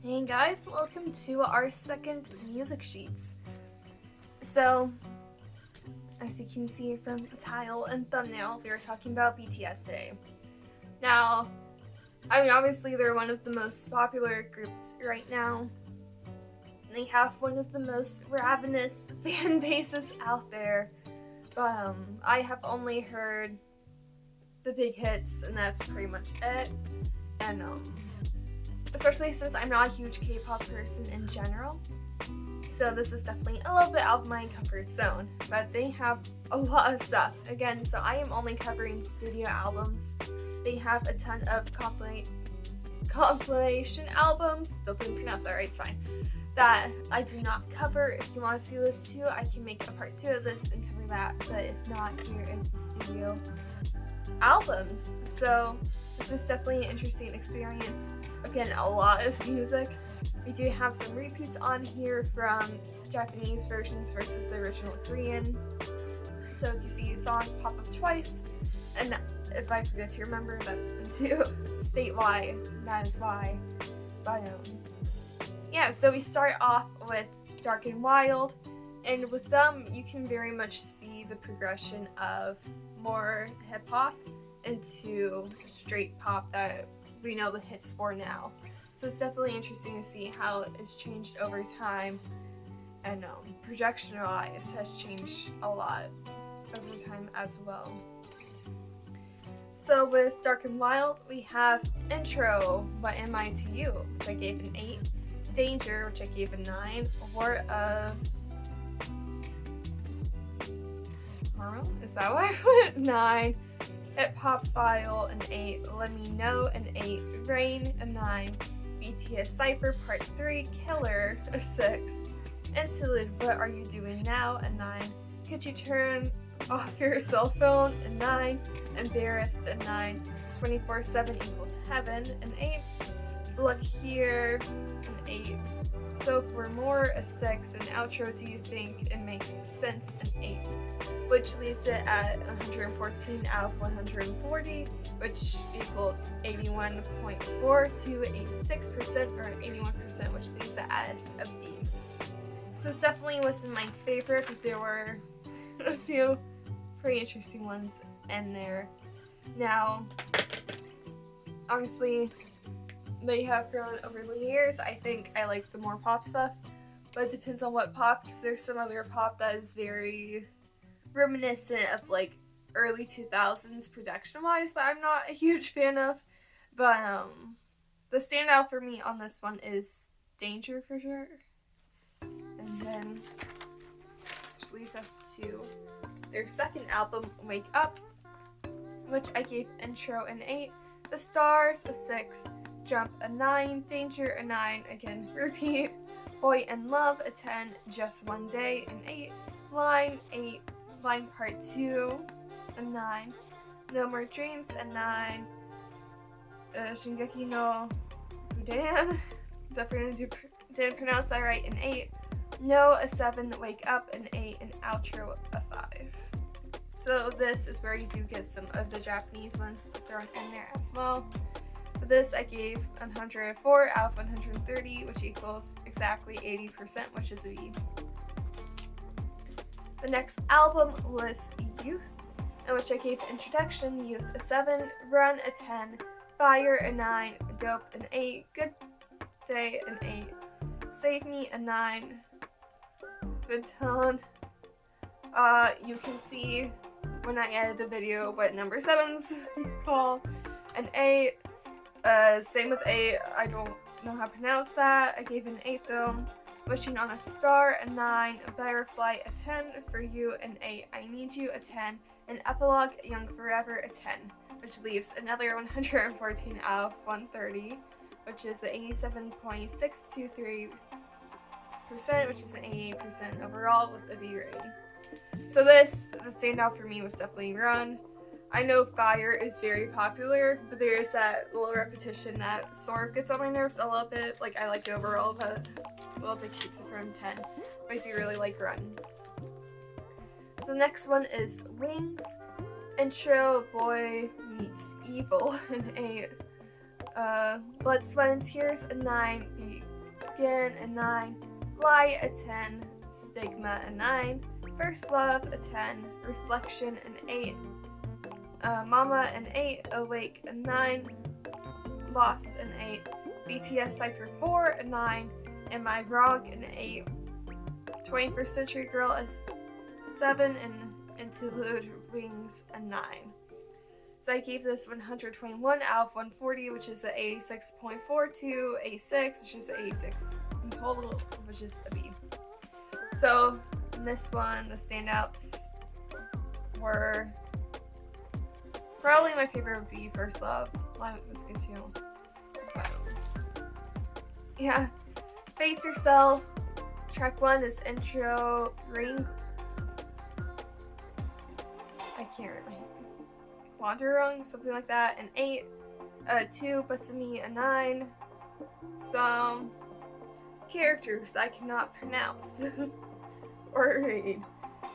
Hey guys, welcome to our second music sheets. So, as you can see from the title and thumbnail, we are talking about BTS today. Now, obviously they're one of the most popular groups right now. They have one of the most ravenous fan bases out there. But I have only heard the big hits, and that's pretty much it. And especially since I'm not a huge K-pop person in general, so this is definitely a little bit out of my comfort zone. But they have a lot of stuff. Again, so I am only covering studio albums. They have a ton of compilation albums. Still didn't pronounce that right, it's fine. That I do not cover. If you want to see those too, I can make a part 2 of this and cover that. But if not, here is the studio albums. So this is definitely an interesting experience. Again, a lot of music. We do have some repeats on here from Japanese versions versus the original Korean. So if you see a song pop up twice, and if I forget to remember that to state why, that is why. But yeah, so we start off with Dark and Wild, and with them you can very much see the progression of more hip hop into straight pop that we know the hits for now. So it's definitely interesting to see how it's changed over time, and projection-wise has changed a lot over time as well. So with Dark and Wild, we have Intro, What Am I to You, which I gave an 8, Danger, which I gave a 9, War of Hormone? Is that why I put 9? Hip Hop File, an 8, Let Me Know, an 8, Rain, a 9, BTS Cypher Part 3, Killer, a 6, Interlude, What Are You Doing Now, a 9, Could You Turn Off Your Cell Phone, a 9, Embarrassed, a 9, 24/7 equals Heaven, an 8, Look Here, an 8, So For More, a 6, and Outro, Do You Think It Makes Sense, an 8, which leaves it at 114 out of 140, which equals 81.4 to 86%, or 81%, which leaves it as a B. So this definitely wasn't my favorite, but there were a few pretty interesting ones in there. Now, obviously, they have grown over the years. I think I like the more pop stuff, but it depends on what pop, because there's some other pop that is very reminiscent of like early 2000s production wise that I'm not a huge fan of. But the standout for me on this one is Danger for sure. And then which leads us to their second album, Wake Up, which I gave Intro an 8, The Stars a 6, Jump a 9, Danger a 9, again repeat, Boy in Love a 10, Just One Day an 8, Line 8, Line Part 2 a 9, No More Dreams a 9, Shingeki no Budan, definitely didn't pronounce that right, an 8, No a 7, Wake Up an 8, and Outro a 5. So this is where you do get some of the Japanese ones thrown in there as well. For this I gave 104 out of 130, which equals exactly 80%, which is a B. The next album was Youth, in which I gave Introduction, Youth a 7, Run a 10, Fire a 9, Dope an 8, Good Day an 8, Save Me a 9, Baton. You can see when I edit the video what number 7's call, an 8. Same with 8, I don't know how to pronounce that. I gave an 8 though. Wishing on a Star a 9, Butterfly a 10, For You an 8, I Need You a 10, and Epilogue, Young Forever a 10, which leaves another 114 out of 130, which is an 87.623%, which is an 88% overall with a B rating. So the standout for me was definitely Run. I know Fire is very popular, but there's that little repetition that sort of gets on my nerves a little bit. Like, I like it overall, but a little bit keeps it from 10. But I do really like Run. So the next one is Wings. Intro, Boy Meets Evil, an 8. Blood, Sweat, and Tears, a 9. again a 9, Lie a 10, Stigma a 9, First Love a 10, Reflection an 8, Mama an 8, Awake a 9, Lost an 8, BTS Cypher 4 a 9, Am I Wrong an 8, 21st Century Girl a 7, and Interlude Wings a 9. So I gave this 121 out of 140, which is an 86.42, a 6, which is an 86 in total, which is a B. So in this one, the standouts were probably my favorite would be First Love. Lie was good too. But yeah, Face Yourself. Track 1 is intro ring. I can't remember. Wanderung, something like that, an 8, 2, Basami, a 9. Some characters I cannot pronounce or read,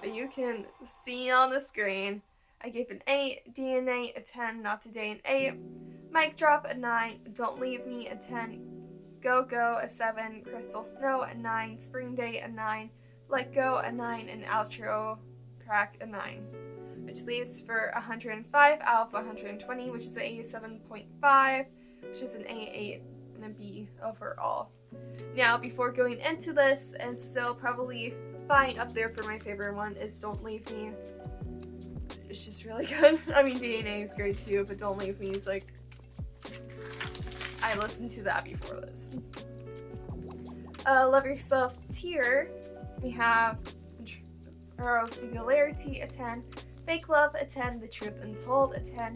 but you can see on the screen. I gave an 8, DNA a 10, Not Today an 8, Mic Drop a 9, Don't Leave Me a 10, Go Go a 7, Crystal Snow a 9, Spring Day a 9, Let Go a 9, and Outro Track a 9. Which leaves for 105 out of 120, which is an 87.5, which is an A8 and a B overall. Now, before going into this, and still probably fine up there for my favorite one, is Don't Leave Me. It's just really good. I mean, DNA is great too, but Don't Leave Me is like, I listened to that before this. Love Yourself tier, we have Singularity a 10, Fake Love a 10, The Truth Untold a 10,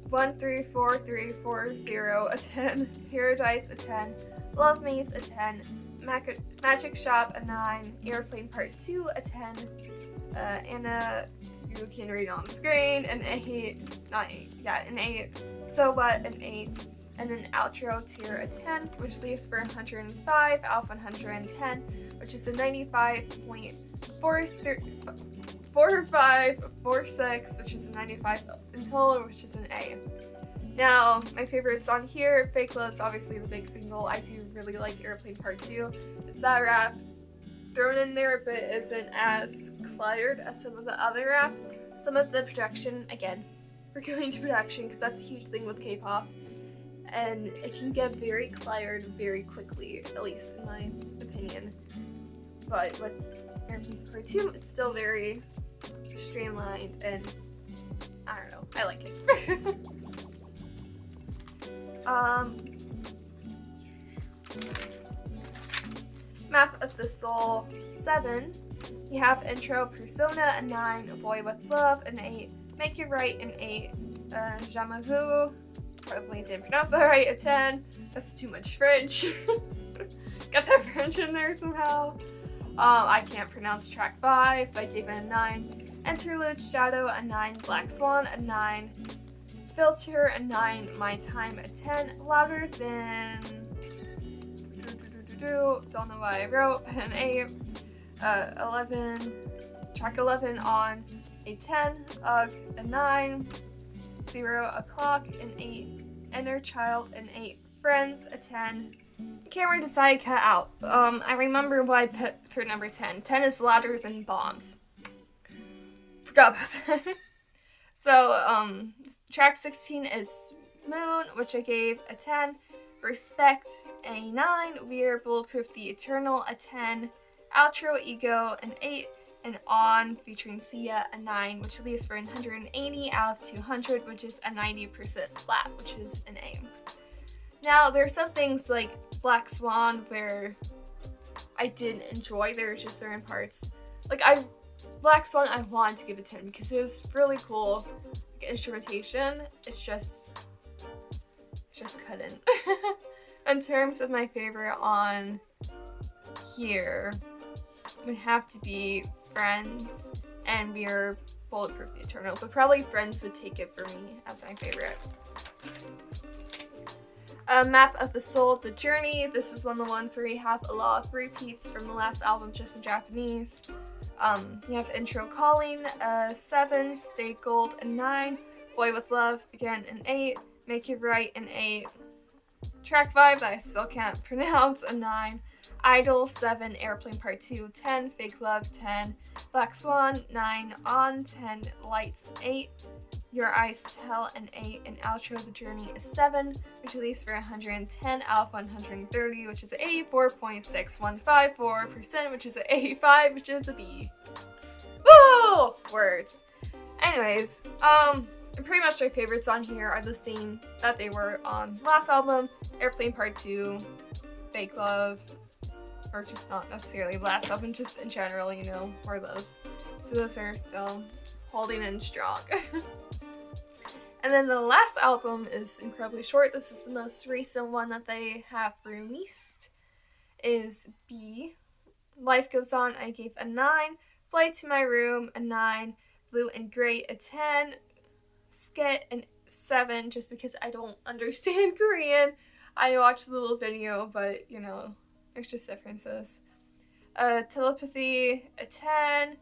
134340 a 10, Paradise a 10, Love Maze a 10, Magic Shop a 9, Airplane Part 2 a 10, Anna, you can read on the screen, an 8, not 8, yeah, an 8, So What an 8, and then Outro tier a 10, which leaves for 105 out of 110, which is a 95.4546, which is a 95 in total, which is an A. Now, my favorites on here, Fake Love's obviously the big single. I do really like Airplane Part 2. It's that rap thrown in there, but isn't as cluttered as some of the other rap. Some of the production, again, we're going to production because that's a huge thing with K-pop, and it can get very cluttered very quickly, at least in my opinion. But with Airplane Part 2, it's still very streamlined, and I don't know, I like it. Map of the Soul 7. You have Intro Persona a 9, A Boy with Love an 8, Make It Right an 8, Jamavu, probably didn't pronounce that right, a 10. That's too much French. Got that French in there somehow. I can't pronounce track 5, I gave it a 9. Interlude Shadow a 9, Black Swan a 9, Filter a 9, My Time a 10, Louder Than, don't know why I wrote, an 8, 11, track 11 on a 10, Ugh a 9, 0 O'Clock an 8, Inner Child an 8, Friends a 10, Cameron decided to cut out. I remember what I put for number 10. 10 is Louder Than Bombs. Forgot about that. So, track 16 is Moon, which I gave a 10. Respect, a 9. We're Bulletproof the Eternal, a 10. Outro Ego, an 8. And On, featuring Sia, a 9, which leaves for 180 out of 200, which is a 90% flat, which is an A. Now, there are some things like Black Swan where I didn't enjoy. There were just certain parts. Like, Black Swan, I wanted to give a 10 because it was really cool. Like, instrumentation, it's just couldn't. In terms of my favorite on here, would have to be Friends and We're Bulletproof the Eternal, but probably Friends would take it for me as my favorite. Map of the Soul, The Journey. This is one of the ones where you have a lot of repeats from the last album, just in Japanese. You have Intro Calling, 7, Stay Gold, a 9, Boy with Love, again, an 8, Make It Right, an 8, Track 5 that I still can't pronounce, a 9. Idol, 7. Airplane Part 2, 10. Fake Love, 10. Black Swan, 9. On, 10. Lights, 8. Your Eyes Tell, an 8. And Outro, The Journey is 7, which released for 110 out of 130, which is 84.6154%, which is an 85, which is a B. Woo! Words. Anyways, pretty much my favorites on here are the same that they were on last album, Airplane Part 2, Fake Love, or just not necessarily last album, just in general, you know, or those. So those are still holding in strong. And then the last album is incredibly short. This is the most recent one that they have released, is B. Life Goes On, I gave a 9. Flight to My Room, a 9. Blue and Gray, a 10. Skit, a 7, just because I don't understand Korean. I watched the little video, but, you know, there's just differences. Telepathy, a 10.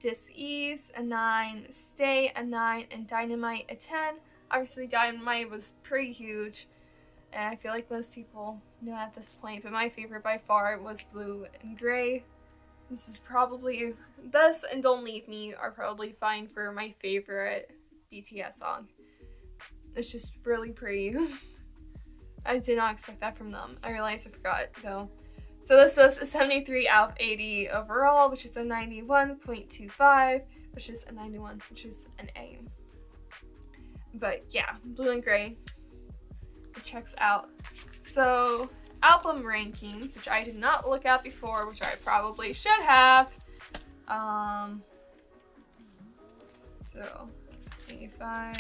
Dis-ease, a 9. Stay, a 9. And Dynamite, a 10. Obviously, Dynamite was pretty huge, and I feel like most people know at this point, but my favorite by far was Blue and Gray. This is probably, this and Don't Leave Me are probably fine for my favorite BTS song. It's just really pretty. I did not expect that from them. I realized I forgot, though. So this was a 73 out of 80 overall, which is a 91.25, which is a 91, which is an A. But yeah, Blue and Gray, it checks out. So album rankings, which I did not look at before, which I probably should have. So if I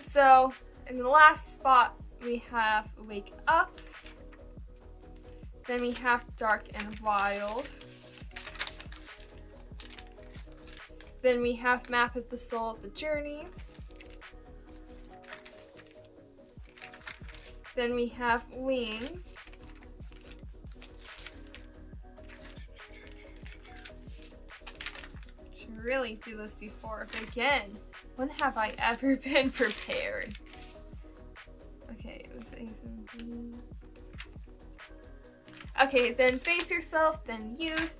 so in the last spot we have Wake Up, then we have Dark and Wild, then we have Map of the Soul, The Journey, then we have Wings, should really do this before, but again, when have I ever been prepared? Okay, it was A7. Okay, then Face Yourself, then Youth,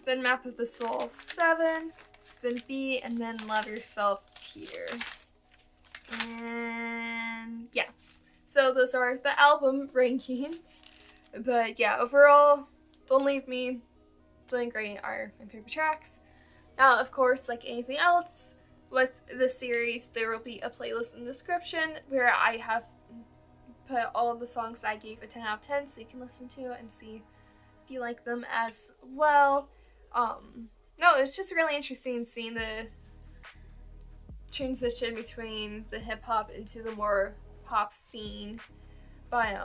then Map of the Soul 7, then B, and then Love Yourself tier. And yeah, so those are the album rankings. But yeah, overall, Don't Leave Me, Blue and Gray are my favorite tracks. Now, of course, like anything else with this series, there will be a playlist in the description where I have put all of the songs that I gave a 10 out of 10, so you can listen to it and see if you like them as well. No, it's just really interesting seeing the transition between the hip-hop into the more pop scene. But,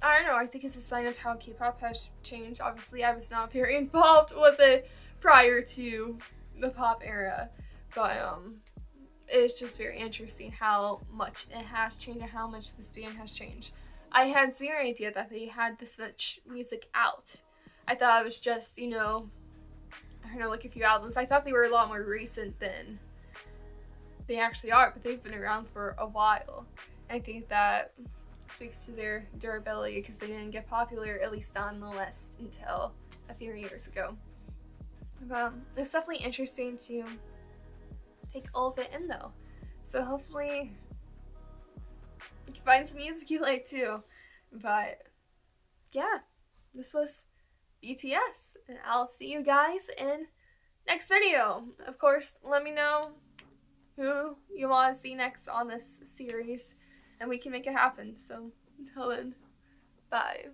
I don't know, I think it's a sign of how K-pop has changed. Obviously, I was not very involved with it prior to the pop era, but, it's just very interesting how much it has changed and how much this band has changed. I had zero idea that they had this much music out. I thought it was just, you know, I don't know, like a few albums. I thought they were a lot more recent than they actually are, but they've been around for a while. I think that speaks to their durability because they didn't get popular, at least on the West, until a few years ago. But it's definitely interesting to take all of it in, though. So hopefully you can find some music you like too. But yeah, this was BTS, and I'll see you guys in next video. Of course, let me know who you want to see next on this series, and we can make it happen. So until then, bye.